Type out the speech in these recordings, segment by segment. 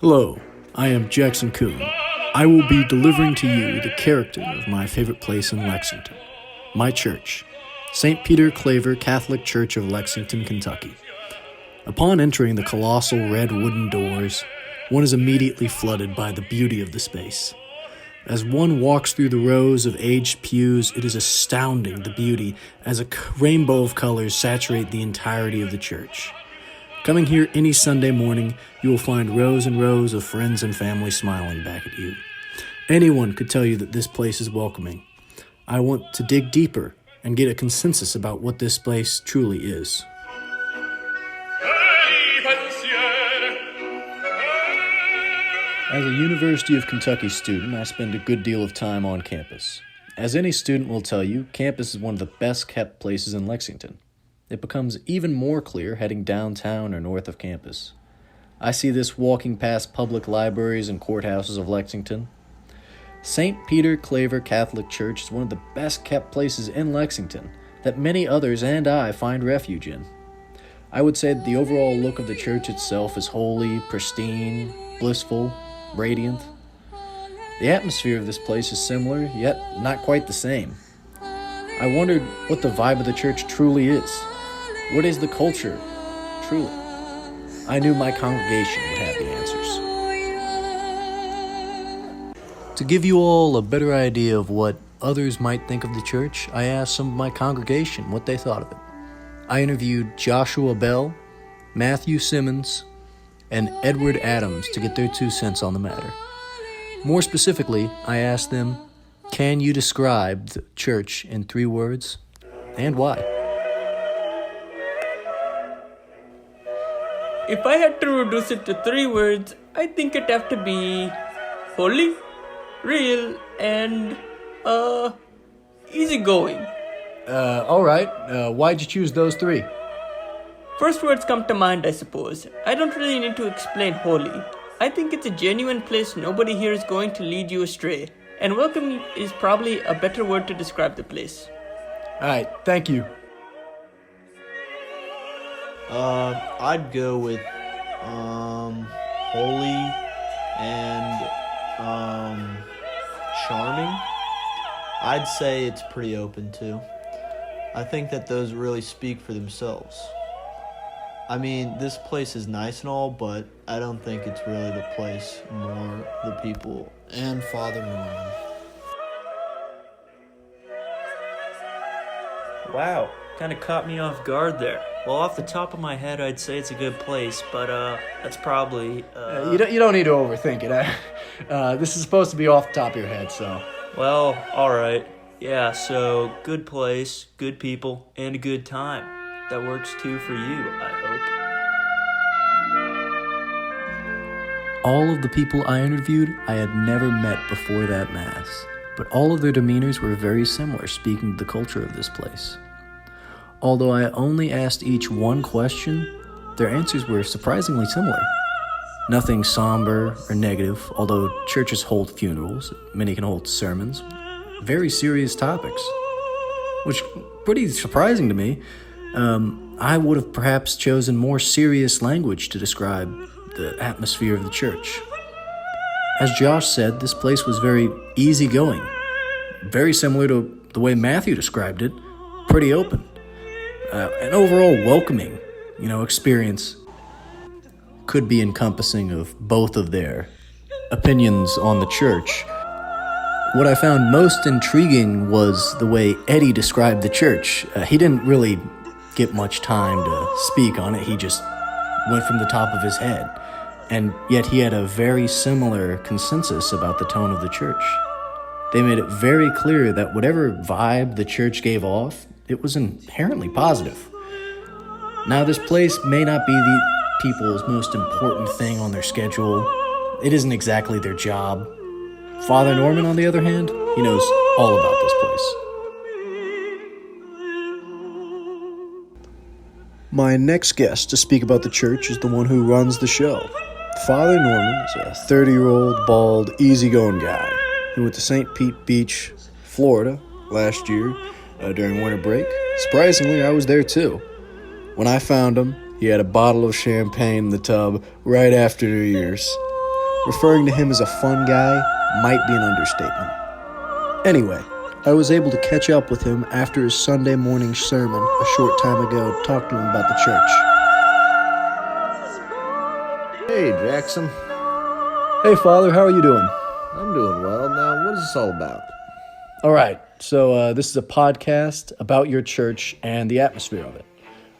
Hello, I am Jackson Coon. I will be delivering to you the character of my favorite place in Lexington, my church, St. Peter Claver Catholic Church of Lexington, Kentucky. Upon entering the colossal red wooden doors, one is immediately flooded by the beauty of the space. As one walks through the rows of aged pews, it is astounding the beauty as a rainbow of colors saturate the entirety of the church. Coming here any Sunday morning, you will find rows and rows of friends and family smiling back at you. Anyone could tell you that this place is welcoming. I want to dig deeper and get a consensus about what this place truly is. As a University of Kentucky student, I spend a good deal of time on campus. As any student will tell you, campus is one of the best kept places in Lexington. It becomes even more clear heading downtown or north of campus. I see this walking past public libraries and courthouses of Lexington. St. Peter Claver Catholic Church is one of the best kept places in Lexington that many others and I find refuge in. I would say that the overall look of the church itself is holy, pristine, blissful, radiant. The atmosphere of this place is similar, yet not quite the same. I wondered what the vibe of the church truly is. What is the culture, truly? I knew my congregation would have the answers. To give you all a better idea of what others might think of the church, I asked some of my congregation what they thought of it. I interviewed Joshua Bell, Matthew Simmons, and Edward Adams to get their 2 cents on the matter. More specifically, I asked them, can you describe the church in 3 words, and why? If I had to reduce it to 3 words, I think it'd have to be holy, real, and, easygoing. Alright, why'd you choose those 3? First words come to mind, I suppose. I don't really need to explain holy. I think it's a genuine place nobody here is going to lead you astray. And welcome is probably a better word to describe the place. Alright, thank you. I'd go with, holy and, charming. I'd say it's pretty open, too. I think that those really speak for themselves. I mean, this place is nice and all, but I don't think it's really the place, more the people and Father Norman. Wow, kind of caught me off guard there. Well, off the top of my head, I'd say it's a good place, but that's probably... You don't need to overthink it. This is supposed to be off the top of your head, so... Well, alright. Yeah, so good place, good people, and a good time. That works too for you, I hope. All of the people I interviewed, I had never met before that mass, but all of their demeanors were very similar, speaking to the culture of this place. Although I only asked each one question, their answers were surprisingly similar. Nothing somber or negative, although churches hold funerals, many can hold sermons, very serious topics, which pretty surprising to me. I would have perhaps chosen more serious language to describe the atmosphere of the church. As Josh said, this place was very easygoing, very similar to the way Matthew described it, pretty open. An overall welcoming, experience could be encompassing of both of their opinions on the church. What I found most intriguing was the way Eddie described the church. He didn't really get much time to speak on it. He just went from the top of his head. And yet he had a very similar consensus about the tone of the church. They made it very clear that whatever vibe the church gave off, it was inherently positive. Now, this place may not be the people's most important thing on their schedule. It isn't exactly their job. Father Norman, on the other hand, he knows all about this place. My next guest to speak about the church is the one who runs the show. Father Norman is a 30-year-old, bald, easygoing guy who went to St. Pete Beach, Florida, last year during winter break. Surprisingly, I was there too. When I found him, he had a bottle of champagne in the tub right after New Year's. Referring to him as a fun guy might be an understatement. Anyway, I was able to catch up with him after his Sunday morning sermon a short time ago to talk to him about the church. Hey, Jackson. Hey, Father, how are you doing? I'm doing well. Now, what is this all about? All right, so this is a podcast about your church and the atmosphere of it.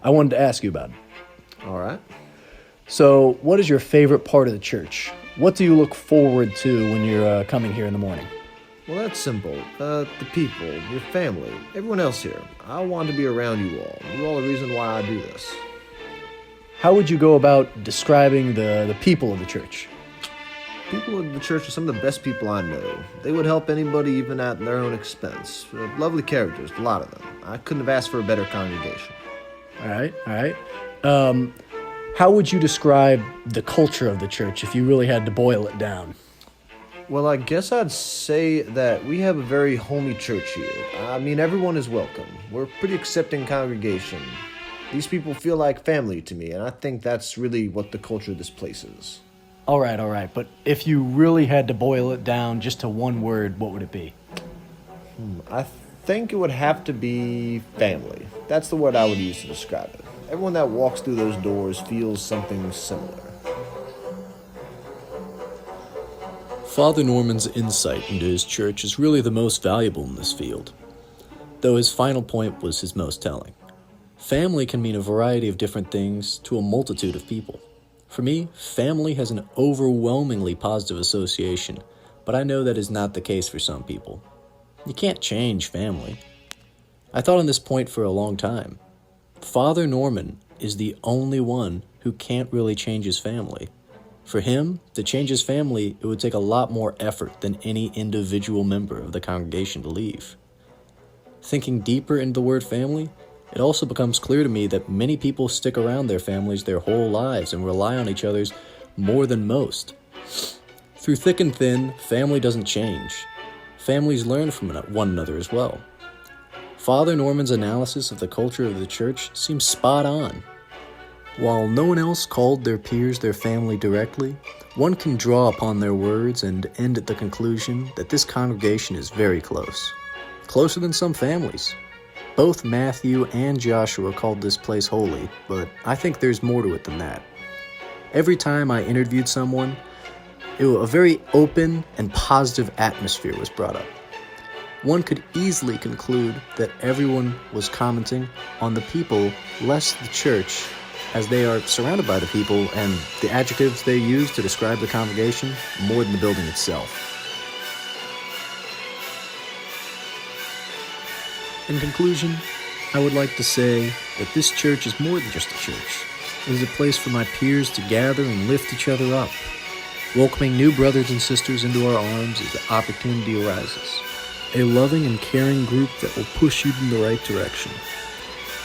I wanted to ask you about it. All right. So, what is your favorite part of the church? What do you look forward to when you're coming here in the morning? Well, that's simple. The people, your family, everyone else here. I want to be around you all. You all are the reason why I do this. How would you go about describing the people of the church? People in the church are some of the best people I know. They would help anybody even at their own expense. Lovely characters, a lot of them. I couldn't have asked for a better congregation. All right. How would you describe the culture of the church if you really had to boil it down? Well, I guess I'd say that we have a very homey church here. I mean, everyone is welcome. We're a pretty accepting congregation. These people feel like family to me, and I think that's really what the culture of this place is. All right. But if you really had to boil it down just to one word, what would it be? I think it would have to be family. That's the word I would use to describe it. Everyone that walks through those doors feels something similar. Father Norman's insight into his church is really the most valuable in this field, though his final point was his most telling. Family can mean a variety of different things to a multitude of people. For me, family has an overwhelmingly positive association, but I know that is not the case for some people. You can't change family. I thought on this point for a long time. Father Norman is the only one who can't really change his family. For him, to change his family, it would take a lot more effort than any individual member of the congregation to leave. Thinking deeper into the word family, it also becomes clear to me that many people stick around their families their whole lives and rely on each other's more than most. Through thick and thin, family doesn't change. Families learn from one another as well. Father Norman's analysis of the culture of the church seems spot on. While no one else called their peers their family directly, one can draw upon their words and end at the conclusion that this congregation is very close. Closer than some families. Both Matthew and Joshua called this place holy, but I think there's more to it than that. Every time I interviewed someone, a very open and positive atmosphere was brought up. One could easily conclude that everyone was commenting on the people, less the church, as they are surrounded by the people and the adjectives they use to describe the congregation more than the building itself. In conclusion, I would like to say that this church is more than just a church. It is a place for my peers to gather and lift each other up, welcoming new brothers and sisters into our arms as the opportunity arises. A loving and caring group that will push you in the right direction,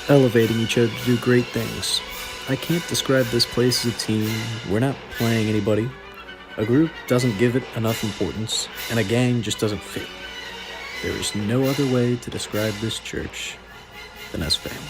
elevating each other to do great things. I can't describe this place as a team. We're not playing anybody. A group doesn't give it enough importance, and a gang just doesn't fit. There is no other way to describe this church than as family.